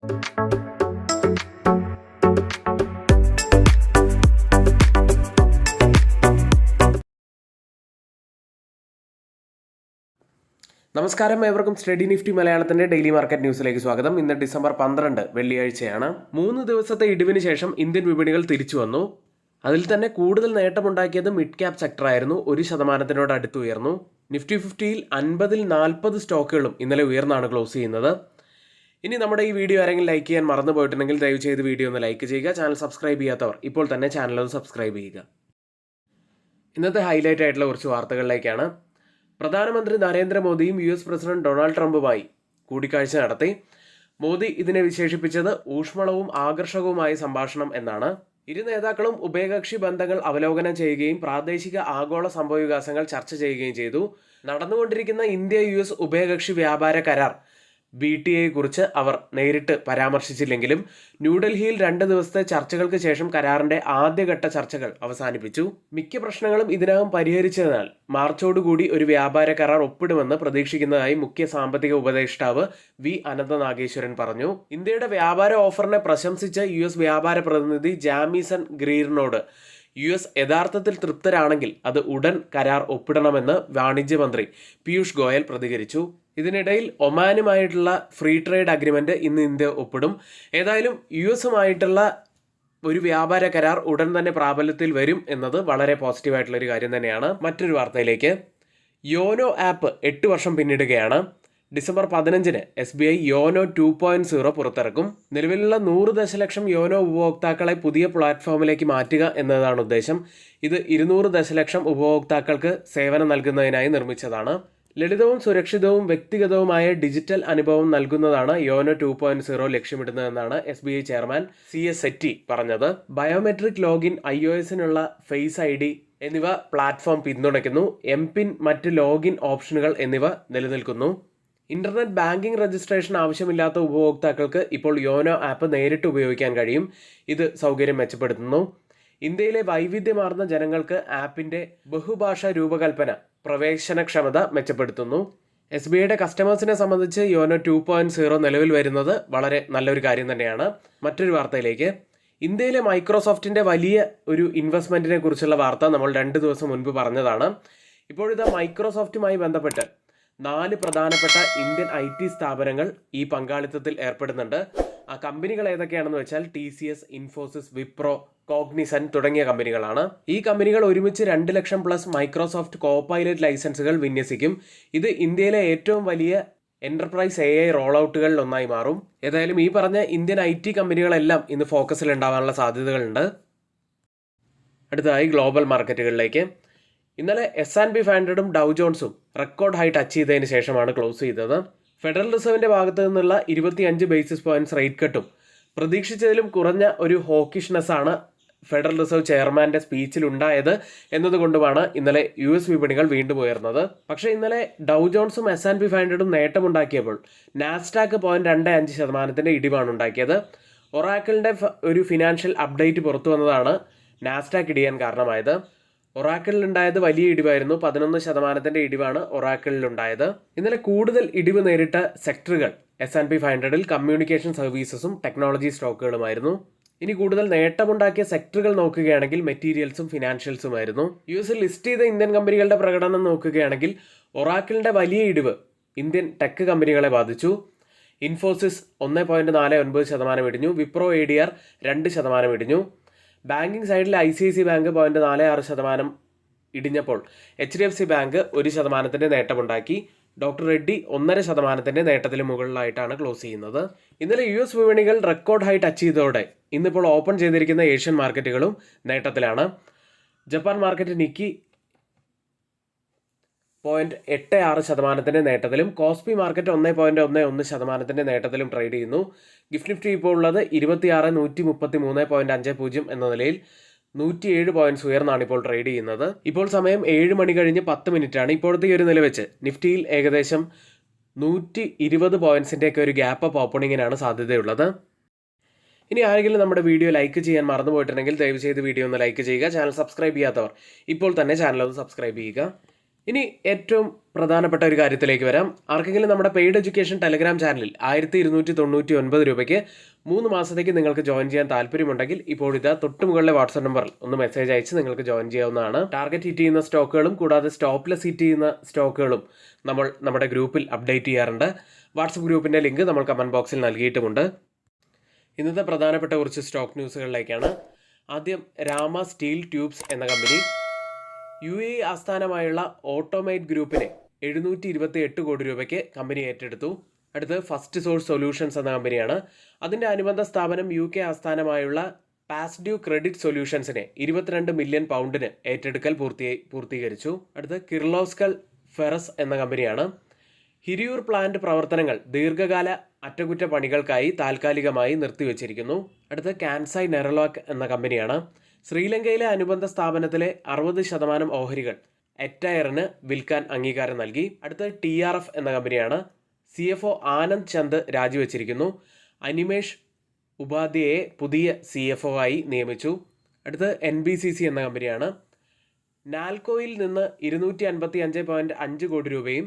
നമസ്കാരം, ഏവർക്കും study Nifty മലയാളത്തിന്റെ ഡെയിലി മാർക്കറ്റ് ന്യൂസിലേക്ക് സ്വാഗതം. ഇന്ന് ഡിസംബർ 12 വെള്ളിയാഴ്ചയാണ്. 3 ദിവസത്തെ ഇടിവിന് ശേഷം ഇന്ത്യൻ വിപണികൾ തിരിച്ചു വന്നു. അതിൽ തന്നെ കൂടുതൽ നേട്ടമുണ്ടാക്കിയത് മിഡ് ക്യാപ് സെക്ടറായിരുന്നു. 1% അടുത്ത് ഉയർന്നു. നിഫ്റ്റി 50യിൽ 50-ൽ 40 സ്റ്റോക്കുകളും ഇന്നലെ ഉയർന്നാണ് ക്ലോസ് ചെയ്യുന്നത്. ഇനി നമ്മുടെ ഈ വീഡിയോ ആരെങ്കിലും ലൈക്ക് ചെയ്യാൻ മറന്നു പോയിട്ടുണ്ടെങ്കിൽ ദയവ് ചെയ്ത് വീഡിയോ ഒന്ന് ലൈക്ക് ചെയ്യുക. ചാനൽ സബ്സ്ക്രൈബ് ചെയ്യാത്തവർ ഇപ്പോൾ തന്നെ ചാനൽ ഒന്ന് സബ്സ്ക്രൈബ് ചെയ്യുക. ഇന്നത്തെ ഹൈലൈറ്റ് ആയിട്ടുള്ള കുറച്ച് വാർത്തകളിലേക്കാണ്. പ്രധാനമന്ത്രി നരേന്ദ്രമോദിയും US പ്രസിഡന്റ് ഡൊണാൾഡ് ട്രംപുമായി കൂടിക്കാഴ്ച നടത്തി. മോദി ഇതിനെ വിശേഷിപ്പിച്ചത് ഊഷ്മളവും ആകർഷകവുമായ സംഭാഷണം എന്നാണ്. ഇരു നേതാക്കളും ഉഭയകക്ഷി ബന്ധങ്ങൾ അവലോകനം ചെയ്യുകയും പ്രാദേശിക ആഗോള സംഭവവികാസങ്ങൾ ചർച്ച ചെയ്യുകയും ചെയ്തു. നടന്നുകൊണ്ടിരിക്കുന്ന ഇന്ത്യ-US ഉഭയകക്ഷി വ്യാപാര കരാർ BTA കുറിച്ച് അവർ നേരിട്ട് പരാമർശിച്ചില്ലെങ്കിലും ന്യൂഡൽഹിയിൽ 2 ദിവസത്തെ ചർച്ചകൾക്ക് ശേഷം കരാറിന്റെ ആദ്യഘട്ട ചർച്ചകൾ അവസാനിപ്പിച്ചു. മിക്ക പ്രശ്നങ്ങളും ഇതിനകം പരിഹരിച്ചതിനാൽ മാർച്ചോടുകൂടി ഒരു വ്യാപാര കരാർ ഒപ്പിടുമെന്ന് പ്രതീക്ഷിക്കുന്നതായി മുഖ്യ സാമ്പത്തിക ഉപദേഷ്ടാവ് V. അനന്ത നാഗേശ്വരൻ പറഞ്ഞു. ഇന്ത്യയുടെ വ്യാപാര ഓഫറിനെ പ്രശംസിച്ച US വ്യാപാര പ്രതിനിധി ജാമീസൺ ഗ്രീറിനോട് US യഥാർത്ഥത്തിൽ തൃപ്തരാണെങ്കിൽ അത് ഉടൻ കരാർ ഒപ്പിടണമെന്ന് വാണിജ്യമന്ത്രി പീയൂഷ് ഗോയൽ പ്രതികരിച്ചു. ഇതിനിടയിൽ ഒമാനുമായിട്ടുള്ള ഫ്രീ ട്രേഡ് അഗ്രിമെന്റ് ഇന്ന് ഇന്ത്യ ഒപ്പിടും. ഏതായാലും US-ഉമായിട്ടുള്ള ഒരു വ്യാപാര കരാർ ഉടൻ തന്നെ പ്രാബല്യത്തിൽ വരും എന്നത് വളരെ പോസിറ്റീവായിട്ടുള്ള ഒരു കാര്യം തന്നെയാണ്. മറ്റൊരു വാർത്തയിലേക്ക്. യോനോ ആപ്പ് 8 വർഷം പിന്നിടുകയാണ്. ഡിസംബർ 15 SBI യോനോ 2.0 പുറത്തിറക്കും. നിലവിലുള്ള 100 ദശലക്ഷം യോനോ ഉപഭോക്താക്കളെ പുതിയ പ്ലാറ്റ്ഫോമിലേക്ക് മാറ്റുക എന്നതാണ് ഉദ്ദേശം. ഇത് 200 ദശലക്ഷം ഉപഭോക്താക്കൾക്ക് സേവനം നൽകുന്നതിനായി നിർമ്മിച്ചതാണ്. ലളിതവും സുരക്ഷിതവും വ്യക്തിഗതവുമായ ഡിജിറ്റൽ അനുഭവം നൽകുന്നതാണ് YONO 2.0 ലക്ഷ്യമിടുന്നതെന്നാണ് SBI chairman CS settee പറഞ്ഞത്. ബയോമെട്രിക് ലോഗിൻ, iOS-നുള്ള ഫേസ് ID എന്നിവ പ്ലാറ്റ്ഫോം പിന്തുണയ്ക്കുന്നു. MPIN, മറ്റ് ലോഗിൻ ഓപ്ഷനുകൾ എന്നിവ നിലനിൽക്കുന്നു. ഇന്റർനെറ്റ് ബാങ്കിംഗ് രജിസ്ട്രേഷൻ ആവശ്യമില്ലാത്ത ഉപഭോക്താക്കൾക്ക് ഇപ്പോൾ യോനോ ആപ്പ് നേരിട്ട് ഉപയോഗിക്കാൻ കഴിയും. ഇത് സൗകര്യം മെച്ചപ്പെടുത്തുന്നു. ഇന്ത്യയിലെ വൈവിധ്യമാർന്ന ജനങ്ങൾക്ക് ആപ്പിന്റെ ബഹുഭാഷാ രൂപകൽപ്പന പ്രവേശനക്ഷമത മെച്ചപ്പെടുത്തുന്നു. SBIയുടെ കസ്റ്റമേഴ്സിനെ സംബന്ധിച്ച് യോനോ 2.0 നിലവിൽ വരുന്നത് വളരെ നല്ലൊരു കാര്യം തന്നെയാണ്. മറ്റൊരു വാർത്തയിലേക്ക്. ഇന്ത്യയിലെ മൈക്രോസോഫ്റ്റിന്റെ വലിയ ഒരു ഇൻവെസ്റ്റ്മെന്റിനെ കുറിച്ചുള്ള വാർത്ത നമ്മൾ 2 ദിവസം മുൻപ് പറഞ്ഞതാണ്. ഇപ്പോഴിതാ മൈക്രോസോഫ്റ്റുമായി ബന്ധപ്പെട്ട് 4 പ്രധാനപ്പെട്ട ഇന്ത്യൻ IT സ്ഥാപനങ്ങൾ ഈ പങ്കാളിത്തത്തിൽ ഏർപ്പെടുന്നുണ്ട്. ആ കമ്പനികൾ ഏതൊക്കെയാണെന്ന് വെച്ചാൽ TCS, ഇൻഫോസിസ്, വിപ്രോ, കോഗ്നിസന്റ് തുടങ്ങിയ കമ്പനികളാണ്. ഈ കമ്പനികൾ ഒരുമിച്ച് 2 ലക്ഷം പ്ലസ് മൈക്രോസോഫ്റ്റ് കോപൈലറ്റ് ലൈസൻസുകൾ വിന്യസിക്കും. ഇത് ഇന്ത്യയിലെ ഏറ്റവും വലിയ എന്റർപ്രൈസ് AI റോൾ ഔട്ടുകളിൽ ഒന്നായി മാറും. ഏതായാലും ഈ പറഞ്ഞ ഇന്ത്യൻ IT കമ്പനികളെല്ലാം ഇന്ന് ഫോക്കസിൽ ഉണ്ടാവാനുള്ള സാധ്യതകളുണ്ട്. അടുത്തതായി ഗ്ലോബൽ മാർക്കറ്റുകളിലേക്ക്. ഇന്നലെ S&P 500-ഉം ഡൗ ജോൺസും റെക്കോർഡ് ഹൈ ടച്ച് ചെയ്തതിന് ശേഷമാണ് ക്ലോസ് ചെയ്തത്. ഫെഡറൽ റിസർവിന്റെ ഭാഗത്തു നിന്നുള്ള 25 ബേസിസ് പോയിന്റ്സ് റേറ്റ് കട്ടും പ്രതീക്ഷിച്ചതിലും കുറഞ്ഞ ഒരു ഹോക്കിഷ്നെസ് ആണ് ഫെഡറൽ റിസർവ് ചെയർമാന്റെ സ്പീച്ചിൽ ഉണ്ടായത് എന്നതുകൊണ്ടുമാണ് ഇന്നലെ US വിപണികൾ വീണ്ടും ഉയർന്നത്. പക്ഷേ ഇന്നലെ ഡൗ ജോൺസും S&P 500-ഉം നേട്ടമുണ്ടാക്കിയപ്പോൾ നാസ്ഡാക്ക് 0.25% ഇടിവാണ് ഉണ്ടാക്കിയത്. ഒറാക്കിളിന്റെ ഒരു ഫിനാൻഷ്യൽ അപ്ഡേറ്റ് പുറത്തു വന്നതാണ് നാസ്ഡാക്ക് ഇടിയാൻ കാരണമായത്. ഒറാക്കിളിലുണ്ടായത് വലിയ ഇടിവായിരുന്നു. 11% ഇടിവാണ് ഒറാക്കിളിലുണ്ടായത്. ഇന്നലെ കൂടുതൽ ഇടിവ് നേരിട്ട സെക്ടറുകൾ S&P 500-ൽ കമ്മ്യൂണിക്കേഷൻ സർവീസസും ടെക്നോളജി സ്റ്റോക്കുകളുമായിരുന്നു. ഇനി കൂടുതൽ നേട്ടമുണ്ടാക്കിയ സെക്ടറുകൾ നോക്കുകയാണെങ്കിൽ മെറ്റീരിയൽസും ഫിനാൻഷ്യൽസുമായിരുന്നു. US-ൽ ലിസ്റ്റ് ചെയ്ത ഇന്ത്യൻ കമ്പനികളുടെ പ്രകടനം നോക്കുകയാണെങ്കിൽ ഒറാക്കിളിന്റെ വലിയ ഇടിവ് ഇന്ത്യൻ ടെക് കമ്പനികളെ ബാധിച്ചു. ഇൻഫോസിസ് 1.49% ഇടിഞ്ഞു. വിപ്രോ ADR 2% ഇടിഞ്ഞു. ബാങ്കിങ് സൈഡിൽ ICICI ബാങ്ക് 0.46% ഇടിഞ്ഞപ്പോൾ HDFC ബാങ്ക് 1% നേട്ടമുണ്ടാക്കി. ഡോക്ടർ റെഡ്ഡി 1.5% നേട്ടത്തിന് മുകളിലായിട്ടാണ് ക്ലോസ് ചെയ്യുന്നത്. ഇന്നലെ US വിപണികൾ റെക്കോർഡ് ഹൈ ടച്ച് ചെയ്തതോടെ ഇന്നിപ്പോൾ ഓപ്പൺ ചെയ്തിരിക്കുന്ന ഏഷ്യൻ മാർക്കറ്റുകളും നേട്ടത്തിലാണ്. ജപ്പാൻ മാർക്കറ്റ് നിക്കി 0.86% നേട്ടത്തിലും കോസ്പി മാർക്കറ്റ് 1.11% നേട്ടത്തിലും ട്രേഡ് ചെയ്യുന്നു. ഗിഫ്റ്റ് നിഫ്റ്റി ഇപ്പോൾ ഉള്ളത് 26,133.50 എന്ന നിലയിൽ 107 പോയിന്റ്സ് ഉയർന്നാണ് ഇപ്പോൾ ട്രേഡ് ചെയ്യുന്നത്. ഇപ്പോൾ സമയം 7 മണി കഴിഞ്ഞ് 10 മിനിറ്റാണ്. ഇപ്പോഴത്തെ ഒരു നില വെച്ച് നിഫ്റ്റിയിൽ ഏകദേശം 120 പോയിന്റ്സിൻ്റെയൊക്കെ ഒരു ഗ്യാപ്പ് അപ്പ് ഓപ്പണിങ്ങിനാണ് സാധ്യതയുള്ളത്. ഇനി ആരെങ്കിലും നമ്മുടെ വീഡിയോ ലൈക്ക് ചെയ്യാൻ മറന്നു പോയിട്ടുണ്ടെങ്കിൽ ദയവ് ചെയ്ത് വീഡിയോ ഒന്ന് ലൈക്ക് ചെയ്യുക. ചാനൽ സബ്സ്ക്രൈബ് ചെയ്യാത്തവർ ഇപ്പോൾ തന്നെ ചാനൽ ഒന്ന് സബ്സ്ക്രൈബ് ചെയ്യുക. ഇനി ഏറ്റവും പ്രധാനപ്പെട്ട ഒരു കാര്യത്തിലേക്ക് വരാം. ആർക്കെങ്കിലും നമ്മുടെ പെയ്ഡ് എഡ്യൂക്കേഷൻ ടെലഗ്രാം ചാനലിൽ 1299 രൂപയ്ക്ക് 3 മാസത്തേക്ക് നിങ്ങൾക്ക് ജോയിൻ ചെയ്യാൻ താല്പര്യമുണ്ടെങ്കിൽ ഇപ്പോൾ ഇതാ തൊട്ട് മുകളിലെ വാട്സ്ആപ്പ് നമ്പറിൽ ഒന്ന് മെസ്സേജ് അയച്ച് നിങ്ങൾക്ക് ജോയിൻ ചെയ്യാവുന്നതാണ്. ടാർഗറ്റ് ഹിറ്റ് ചെയ്യുന്ന സ്റ്റോക്കുകളും കൂടാതെ സ്റ്റോപ്ലെസ് ഹിറ്റ് ചെയ്യുന്ന സ്റ്റോക്കുകളും നമ്മൾ നമ്മുടെ ഗ്രൂപ്പിൽ അപ്ഡേറ്റ് ചെയ്യാറുണ്ട്. വാട്സപ്പ് ഗ്രൂപ്പിൻ്റെ ലിങ്ക് നമ്മൾ കമൻറ്റ് ബോക്സിൽ നൽകിയിട്ടുമുണ്ട്. ഇന്നത്തെ പ്രധാനപ്പെട്ട കുറച്ച് സ്റ്റോക്ക് ന്യൂസുകളിലേക്കാണ്. ആദ്യം രാമ സ്റ്റീൽ ട്യൂബ്സ് എന്ന കമ്പനി UAE ആസ്ഥാനമായുള്ള ഓട്ടോമേറ്റ് ഗ്രൂപ്പിനെ 728 കോടി രൂപയ്ക്ക് കമ്പനി ഏറ്റെടുത്തു. അടുത്ത് ഫസ്റ്റ് സോഴ്സ് സൊല്യൂഷൻസ് എന്ന കമ്പനിയാണ്. അതിൻ്റെ അനുബന്ധ സ്ഥാപനം UK ആസ്ഥാനമായുള്ള പാസ്ഡ്യൂ ക്രെഡിറ്റ് സൊല്യൂഷൻസിനെ 22 മില്യൺ പൗണ്ടിന് ഏറ്റെടുക്കൽ പൂർത്തീകരിച്ചു. അടുത്ത് കിർലോസ്കർ ഫെറസ് എന്ന കമ്പനിയാണ്. ഹിരിയൂർ പ്ലാന്റ് പ്രവർത്തനങ്ങൾ ദീർഘകാല അറ്റകുറ്റപ്പണികൾക്കായി താൽക്കാലികമായി നിർത്തിവച്ചിരിക്കുന്നു. അടുത്ത് കാൻസായ് നെറലോക്ക് എന്ന കമ്പനിയാണ്. ശ്രീലങ്കയിലെ അനുബന്ധ സ്ഥാപനത്തിലെ 60% ഓഹരികൾ എറ്റയറിന് വിൽക്കാൻ അംഗീകാരം നൽകി. അടുത്ത് TRF എന്ന കമ്പനിയാണ്. CFO ആനന്ദ് ചന്ദ് രാജിവെച്ചിരിക്കുന്നു. അനിമേഷ് ഉപാധ്യയെ പുതിയ CFO ആയി നിയമിച്ചു. അടുത്ത് NBCC എന്ന കമ്പനിയാണ്. നാൽക്കോയിൽ നിന്ന് 255.5 കോടി രൂപയും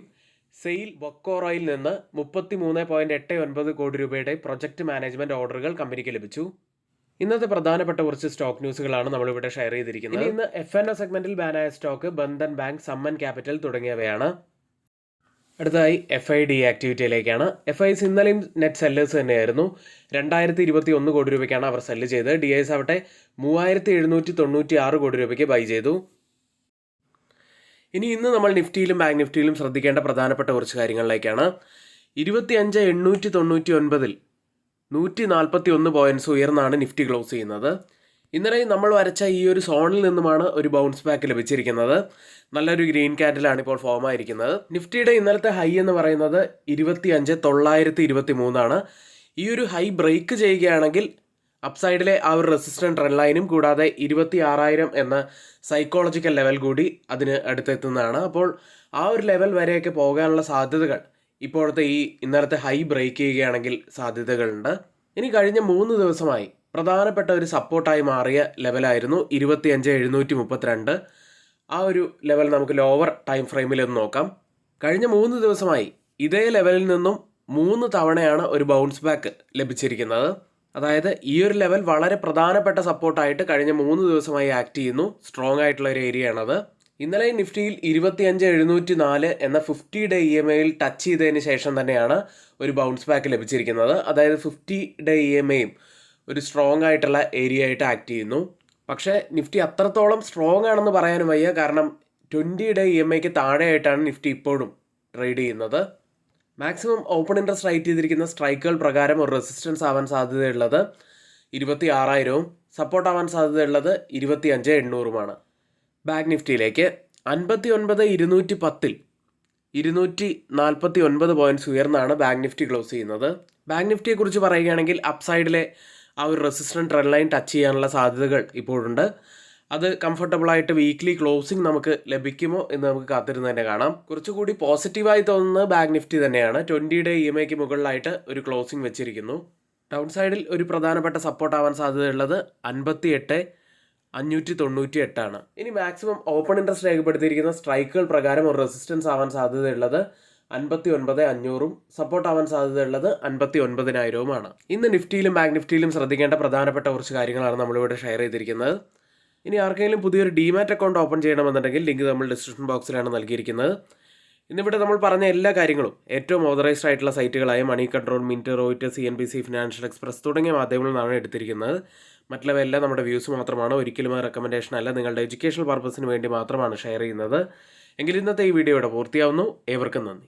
സെയിൽ ബൊക്കോറോയിൽ നിന്ന് 33.89 കോടി രൂപയുടെ പ്രൊജക്ട് മാനേജ്മെന്റ് ഓർഡറുകൾ കമ്പനിക്ക് ലഭിച്ചു. ഇന്നത്തെ പ്രധാനപ്പെട്ട കുറച്ച് സ്റ്റോക്ക് ന്യൂസുകളാണ് നമ്മളിവിടെ ഷെയർ ചെയ്തിരിക്കുന്നത്. ഇന്ന് F&O സെഗ്മെന്റിൽ ബാനായ stock Bandhan bank, Sammaan capital തുടങ്ങിയവയാണ്. അടുത്തതായി FID ആക്ടിവിറ്റിയിലേക്കാണ്. FIs ഇന്നലെയും നെറ്റ് സെല്ലേഴ്സ് തന്നെയായിരുന്നു. 2021 കോടി രൂപയ്ക്കാണ് അവർ സെല്ല് ചെയ്തത്. DIs ആവട്ടെ 3796 കോടി രൂപയ്ക്ക് ബൈ ചെയ്തു. ഇന്ന് നമ്മൾ നിഫ്റ്റിയിലും ബാങ്ക് നിഫ്റ്റിയിലും ശ്രദ്ധിക്കേണ്ട പ്രധാനപ്പെട്ട കുറച്ച് കാര്യങ്ങളിലേക്കാണ്. 25,899 141 പോയിന്റ്സ് ഉയർന്നാണ് നിഫ്റ്റി ക്ലോസ് ചെയ്യുന്നത്. ഇന്നലെ നമ്മൾ വരച്ച ഈ ഒരു സോണിൽ നിന്നുമാണ് ഒരു ബൗൺസ് ബാക്ക് ലഭിച്ചിരിക്കുന്നത്. നല്ലൊരു ഗ്രീൻ ക്യാൻഡിലാണ് ഇപ്പോൾ ഫോം ആയിരിക്കുന്നത്. നിഫ്റ്റിയുടെ ഇന്നലത്തെ ഹൈ എന്ന് പറയുന്നത് 25,923 ആണ്. ഈ ഒരു ഹൈ ബ്രേക്ക് ചെയ്യുകയാണെങ്കിൽ അപ്സൈഡിലെ ആ ഒരു റെസിസ്റ്റന്റ് ട്രെൻഡ് ലൈനും കൂടാതെ 26,000 എന്ന സൈക്കോളജിക്കൽ ലെവൽ കൂടി അതിന് അടുത്തെത്തുന്നതാണ്. അപ്പോൾ ആ ഒരു ലെവൽ വരെയൊക്കെ പോകാനുള്ള സാധ്യതകൾ ഇപ്പോഴത്തെ ഈ ഇന്നലത്തെ ഹൈ ബ്രേക്ക് ചെയ്യുകയാണെങ്കിൽ സാധ്യതകളുണ്ട്. ഇനി കഴിഞ്ഞ 3 ദിവസമായി പ്രധാനപ്പെട്ട ഒരു സപ്പോർട്ടായി മാറിയ ലെവലായിരുന്നു 25,732. ആ ഒരു ലെവൽ നമുക്ക് ലോവർ ടൈം ഫ്രെയിമിൽ ഒന്ന് നോക്കാം. കഴിഞ്ഞ 3 ദിവസമായി ഇതേ ലെവലിൽ നിന്നും 3 തവണയാണ് ഒരു ബൗൺസ് ബാക്ക് ലഭിച്ചിരിക്കുന്നത്. അതായത് ഈ ഒരു ലെവൽ വളരെ പ്രധാനപ്പെട്ട സപ്പോർട്ടായിട്ട് കഴിഞ്ഞ 3 ദിവസമായി ആക്ട് ചെയ്യുന്നു. സ്ട്രോങ് ആയിട്ടുള്ള ഒരു ഏരിയ ആണത്. ഇന്നലെ നിഫ്റ്റിയിൽ 25,704 എന്ന 50 ഡേ EMAയിൽ ടച്ച് ചെയ്തതിന് ശേഷം തന്നെയാണ് ഒരു ബൗൺസ് ബാക്ക് ലഭിച്ചിരിക്കുന്നത്. അതായത് 50 ഡേ EMAയും ഒരു സ്ട്രോങ് ആയിട്ടുള്ള ഏരിയ ആയിട്ട് ആക്ട് ചെയ്യുന്നു. പക്ഷേ നിഫ്റ്റി അത്രത്തോളം സ്ട്രോങ് ആണെന്ന് പറയാനും വയ്യ. കാരണം 20 ഡേ EMAയ്ക്ക് താഴെയായിട്ടാണ് നിഫ്റ്റി ഇപ്പോഴും ട്രേഡ് ചെയ്യുന്നത്. മാക്സിമം ഓപ്പൺ ഇൻട്രസ്റ്റ് റൈറ്റ് ചെയ്തിരിക്കുന്ന സ്ട്രൈക്കുകൾ പ്രകാരം ഒരു റെസിസ്റ്റൻസ് ആവാൻ സാധ്യതയുള്ളത് 26,000ഉം സപ്പോർട്ട് ആവാൻ സാധ്യതയുള്ളത് 25,800ഉമാണ്. ബാങ്ക് നിഫ്റ്റിയിലേക്ക് 59,210 249 പോയിന്റ്സ് ഉയർന്നാണ് ബാങ്ക് നിഫ്റ്റി ക്ലോസ് ചെയ്യുന്നത്. ബാങ്ക് നിഫ്റ്റിയെക്കുറിച്ച് പറയുകയാണെങ്കിൽ അപ്സൈഡിലെ ആ ഒരു റെസിസ്റ്റന്റ് ട്രെൻഡ് ലൈൻ ടച്ച് ചെയ്യാനുള്ള സാധ്യതകൾ ഇപ്പോഴുണ്ട്. അത് കംഫർട്ടബിളായിട്ട് വീക്ക്ലി ക്ലോസിംഗ് നമുക്ക് ലഭിക്കുമോ എന്ന് നമുക്ക് കാത്തിരുന്ന് തന്നെ കാണാം. കുറച്ചുകൂടി പോസിറ്റീവായി തോന്നുന്നത് ബാങ്ക് നിഫ്റ്റി തന്നെയാണ്. 20 ഡേ EMAയ്ക്ക് മുകളിലായിട്ട് ഒരു ക്ലോസിംഗ് വെച്ചിരിക്കുന്നു. ഡൗൺ സൈഡിൽ ഒരു പ്രധാനപ്പെട്ട സപ്പോർട്ട് ആവാൻ സാധ്യതയുള്ളത് 58,598 ആണ്. ഇനി മാക്സിമം ഓപ്പൺ ഇൻട്രസ്റ്റ് രേഖപ്പെടുത്തിയിരിക്കുന്ന സ്ട്രൈക്കുകൾ പ്രകാരം ഒരു റെസിസ്റ്റൻസ് ആവാൻ സാധ്യതയുള്ളത് 59,500ഉം സപ്പോർട്ട് ആവാൻ സാധ്യതയുള്ളത് 59,000ഉമാണ്. ഇന്ന് നിഫ്റ്റിയിലും ബാങ്ക് നിഫ്റ്റിയിലും ശ്രദ്ധിക്കേണ്ട പ്രധാനപ്പെട്ട കുറച്ച് കാര്യങ്ങളാണ് നമ്മളിവിടെ ഷെയർ ചെയ്തിരിക്കുന്നത്. ഇനി ആർക്കെങ്കിലും പുതിയൊരു ഡിമാറ്റ് അക്കൗണ്ട് ഓപ്പൺ ചെയ്യണമെന്നുണ്ടെങ്കിൽ ലിങ്ക് നമ്മൾ ഡിസ്ക്രിപ്ഷൻ ബോക്സിലാണ് നൽകിയിരിക്കുന്നത്. ഇന്നിവിടെ നമ്മൾ പറഞ്ഞ എല്ലാ കാര്യങ്ങളും ഏറ്റവും ഓതറൈസ്ഡ് ആയിട്ടുള്ള സൈറ്റുകളായ Money Control, Mint, Reuters, CNBC, Financial Express തുടങ്ങിയ മാധ്യമങ്ങളിൽ നിന്നാണ് എടുത്തിരിക്കുന്നത്. മറ്റുള്ളവയെല്ലാം നമ്മുടെ വ്യൂസ് മാത്രമാണ്. ഒരിക്കലും ആ റെക്കമെൻഡേഷൻ അല്ല, നിങ്ങളുടെ എഡ്യൂക്കേഷണൽ പർപ്പസിന് വേണ്ടി മാത്രമാണ് ഷെയർ ചെയ്യുന്നത്. എങ്കിൽ ഇന്നത്തെ ഈ വീഡിയോ ഇവിടെ പൂർത്തിയാവുന്നു. ഏവർക്കും നന്ദി.